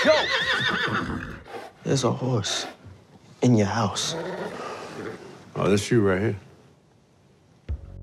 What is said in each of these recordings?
Yo! There's a horse in your house. Oh, that's you right here.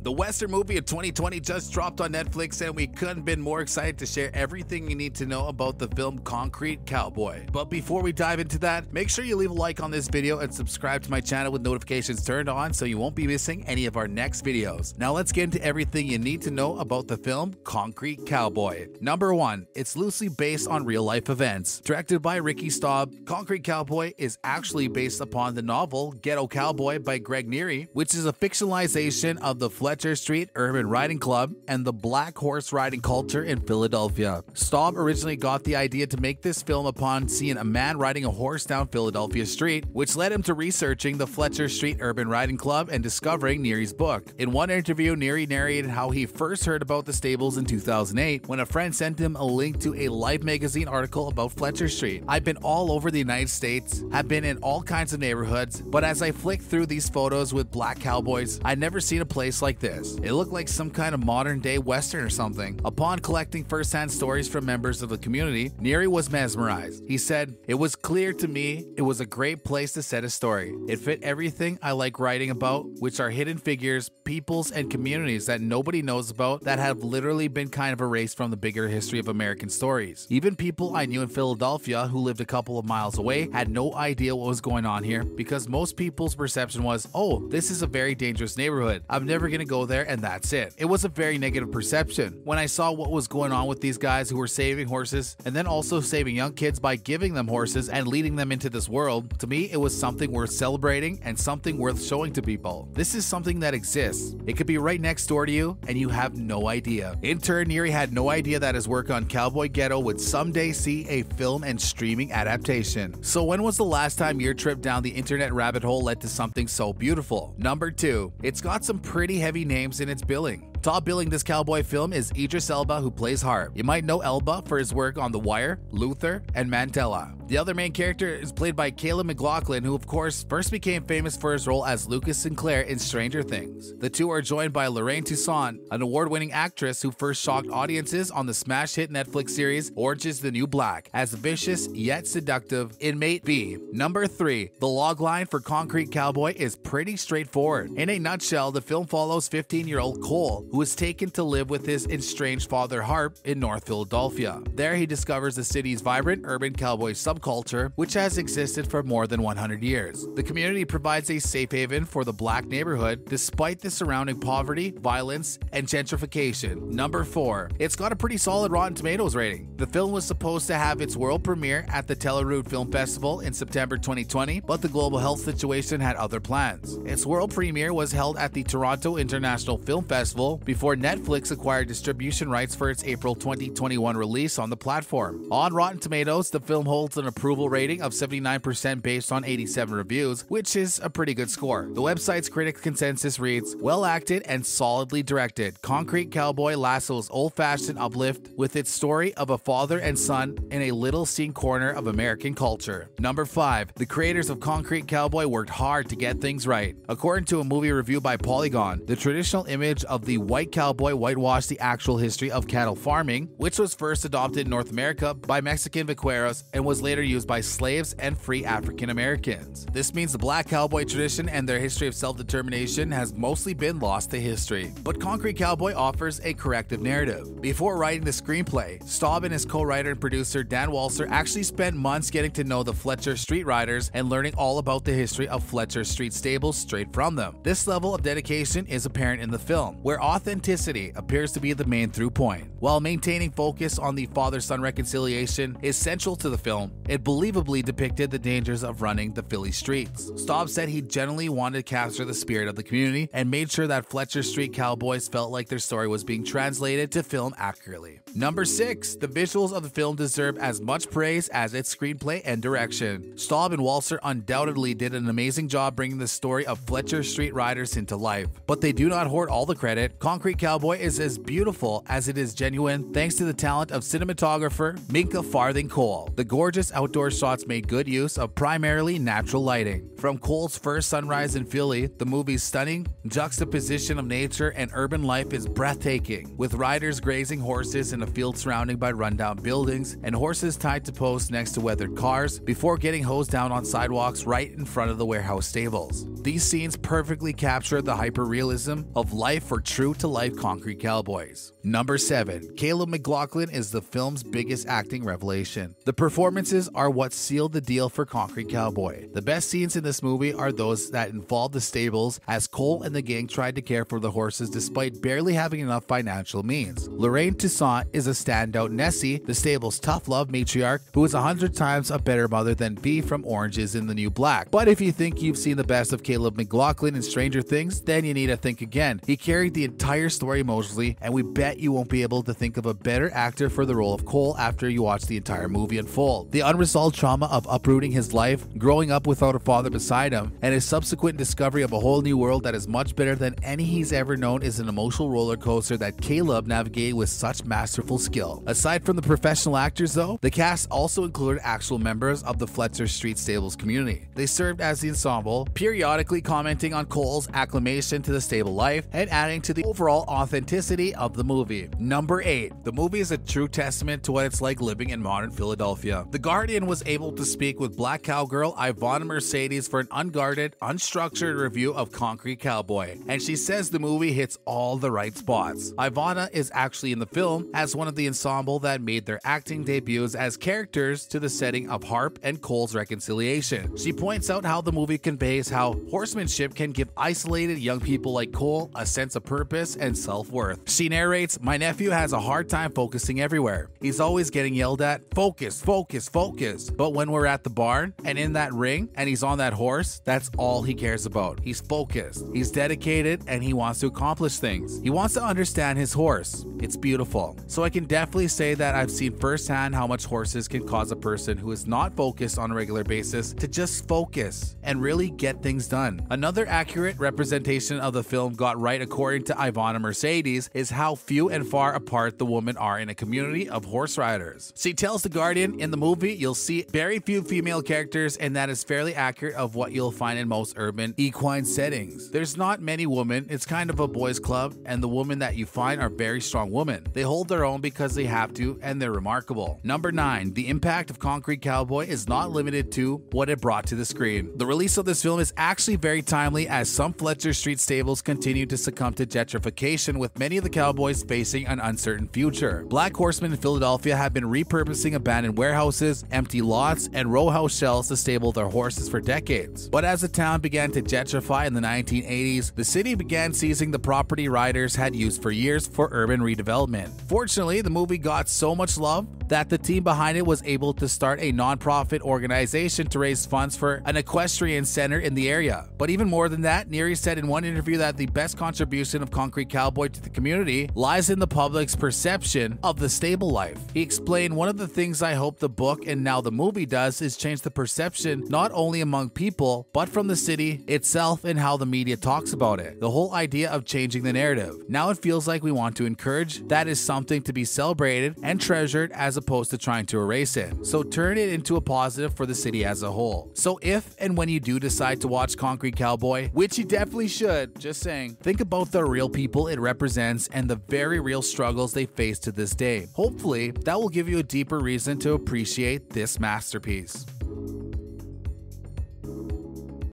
The Western movie of 2020 just dropped on Netflix, and we couldn't been more excited to share everything you need to know about the film Concrete Cowboy. But before we dive into that, make sure you leave a like on this video and subscribe to my channel with notifications turned on so you won't be missing any of our next videos. Now let's get into everything you need to know about the film Concrete Cowboy. Number 1. It's loosely based on real-life events. Directed by Ricky Staub, Concrete Cowboy is actually based upon the novel Ghetto Cowboy by Greg Neri, which is a fictionalization of the Fletcher Street Urban Riding Club and the black horse riding culture in Philadelphia. Staub originally got the idea to make this film upon seeing a man riding a horse down Philadelphia Street, which led him to researching the Fletcher Street Urban Riding Club and discovering Neri's book. In one interview, Neri narrated how he first heard about the stables in 2008 when a friend sent him a link to a Life magazine article about Fletcher Street. I've been all over the United States, have been in all kinds of neighborhoods, but as I flicked through these photos with black cowboys, I'd never seen a place like this. It looked like some kind of modern day western or something. Upon collecting first-hand stories from members of the community, Neri was mesmerized. He said, "It was clear to me it was a great place to set a story. It fit everything I like writing about, which are hidden figures, peoples, and communities that nobody knows about that have literally been kind of erased from the bigger history of American stories. Even people I knew in Philadelphia who lived a couple of miles away had no idea what was going on here because most people's perception was, oh, this is a very dangerous neighborhood. I'm never gonna go there and that's it." It was a very negative perception. When I saw what was going on with these guys who were saving horses and then also saving young kids by giving them horses and leading them into this world, to me it was something worth celebrating and something worth showing to people. This is something that exists. It could be right next door to you and you have no idea. In turn, Neri had no idea that his work on Cowboy Ghetto would someday see a film and streaming adaptation. So when was the last time your trip down the internet rabbit hole led to something so beautiful? Number 2. It's got some pretty heavy names in its billing. Top billing this cowboy film is Idris Elba, who plays Harp. You might know Elba for his work on The Wire, Luther, and Mandela. The other main character is played by Caleb McLaughlin, who of course first became famous for his role as Lucas Sinclair in Stranger Things. The two are joined by Lorraine Toussaint, an award-winning actress who first shocked audiences on the smash hit Netflix series Orange is the New Black as vicious yet seductive inmate B. Number 3. The logline for Concrete Cowboy is pretty straightforward. In a nutshell, the film follows 15-year-old Cole, who is taken to live with his estranged father Harp in North Philadelphia. There he discovers the city's vibrant urban cowboy subculture, which has existed for more than 100 years. The community provides a safe haven for the black neighborhood despite the surrounding poverty, violence, and gentrification. Number 4. It's got a pretty solid Rotten Tomatoes rating. The film was supposed to have its world premiere at the Tellerud Film Festival in September 2020, but the global health situation had other plans. Its world premiere was held at the Toronto International Film Festival before Netflix acquired distribution rights for its April 2021 release on the platform. On Rotten Tomatoes, the film holds an approval rating of 79% based on 87 reviews, which is a pretty good score. The website's critic consensus reads, "Well acted and solidly directed, Concrete Cowboy lassos old-fashioned uplift with its story of a father and son in a little-seen corner of American culture." Number 5. The creators of Concrete Cowboy worked hard to get things right. According to a movie review by Polygon, the traditional image of the white cowboy whitewashed the actual history of cattle farming, which was first adopted in North America by Mexican vaqueros and was later used by slaves and free African Americans. This means the black cowboy tradition and their history of self-determination has mostly been lost to history. But Concrete Cowboy offers a corrective narrative. Before writing the screenplay, Staub and his co-writer and producer Dan Walser actually spent months getting to know the Fletcher Street Riders and learning all about the history of Fletcher Street stables straight from them. This level of dedication is apparent in the film, where authenticity appears to be the main through point. While maintaining focus on the father-son reconciliation is central to the film, it believably depicted the dangers of running the Philly streets. Staub said he genuinely wanted to capture the spirit of the community and made sure that Fletcher Street Cowboys felt like their story was being translated to film accurately. Number 6. The visuals of the film deserve as much praise as its screenplay and direction. Staub and Walser undoubtedly did an amazing job bringing the story of Fletcher Street Riders into life, but they do not hoard all the credit. Concrete Cowboy is as beautiful as it is genuine thanks to the talent of cinematographer Minka Farthing Cole. The gorgeous outdoor shots made good use of primarily natural lighting. From Cole's first sunrise in Philly, the movie's stunning juxtaposition of nature and urban life is breathtaking, with riders grazing horses in a field surrounded by rundown buildings and horses tied to posts next to weathered cars before getting hosed down on sidewalks right in front of the warehouse stables. These scenes perfectly capture the hyper-realism of life for true-to-life concrete cowboys. Number 7. Caleb McLaughlin is the film's biggest acting revelation. The performances are what sealed the deal for Concrete Cowboy. The best scenes in this movie are those that involve the stables as Cole and the gang tried to care for the horses despite barely having enough financial means. Lorraine Toussaint is a standout Nessie, the stable's tough love matriarch, who is 100 times a better mother than Bee from Orange is in the New Black. But if you think you've seen the best of Caleb McLaughlin in Stranger Things, then you need to think again. He carried the entire story emotionally, and we bet you won't be able to think of a better actor for the role of Cole after you watch the entire movie unfold. The unresolved trauma of uprooting his life, growing up without a father beside him, and his subsequent discovery of a whole new world that is much better than any he's ever known is an emotional roller coaster that Caleb navigated with such masterful skill. Aside from the professional actors though, the cast also included actual members of the Fletcher Street Stables community. They served as the ensemble, periodically commenting on Cole's acclamation to the stable life and adding to the overall authenticity of the movie. Number 8. The movie is a true testament to what it's like living in modern Philadelphia. The Guardian was able to speak with Black cowgirl Ivana Mercedes for an unguarded, unstructured review of Concrete Cowboy, and she says the movie hits all the right spots. Ivana is actually in the film as one of the ensemble that made their acting debuts as characters to the setting of Harp and Cole's reconciliation. She points out how the movie conveys how horsemanship can give isolated young people like Cole a sense of purpose and self-worth. She narrates, "My nephew has a hard time focusing everywhere. He's always getting yelled at, focus, focus, focus. But when we're at the barn and in that ring and he's on that horse, that's all he cares about. He's focused, he's dedicated, and he wants to accomplish things. He wants to understand his horse. It's beautiful." So I can definitely say that I've seen firsthand how much horses can cause a person who is not focused on a regular basis to just focus and really get things done. Another accurate representation of the film got right according to Ivana Mercedes is how few and far apart the women are in a community of horse riders. She tells The Guardian, "In the movie, you'll see very few female characters, and that is fairly accurate of what you'll find in most urban equine settings. There's not many women, it's kind of a boys club, and the women that you find are very strong women. They hold their own because they have to, and they're remarkable." Number 9. The impact of Concrete Cowboy is not limited to what it brought to the screen. The release of this film is actually very timely as some Fletcher Street stables continue to succumb to gentrification, with many of the cowboys facing an uncertain future. Black horsemen in Philadelphia have been repurposing abandoned warehouses, empty lots, and row house shells to stable their horses for decades. But as the town began to gentrify in the 1980s, the city began seizing the property riders had used for years for urban redevelopment. Fortunately, the movie got so much love that the team behind it was able to start a non-profit organization to raise funds for an equestrian center in the area. But even more than that, Neri said in one interview that the best contribution of Concrete Cowboy to the community lies in the public's perception of the stable life. He explained, "One of the things I hope the book and now the movie does is change the perception not only among people, but from the city itself and how the media talks about it. The whole idea of changing the narrative. Now it feels like we want to encourage. That is something to be celebrated and treasured as opposed to trying to erase it. So turn it into a positive for the city as a whole." So if and when you do decide to watch Concrete Cowboy, which you definitely should, just saying, think about the real people it represents and the very real struggles they face to this day. Hopefully, that will give you a deeper reason to appreciate this masterpiece.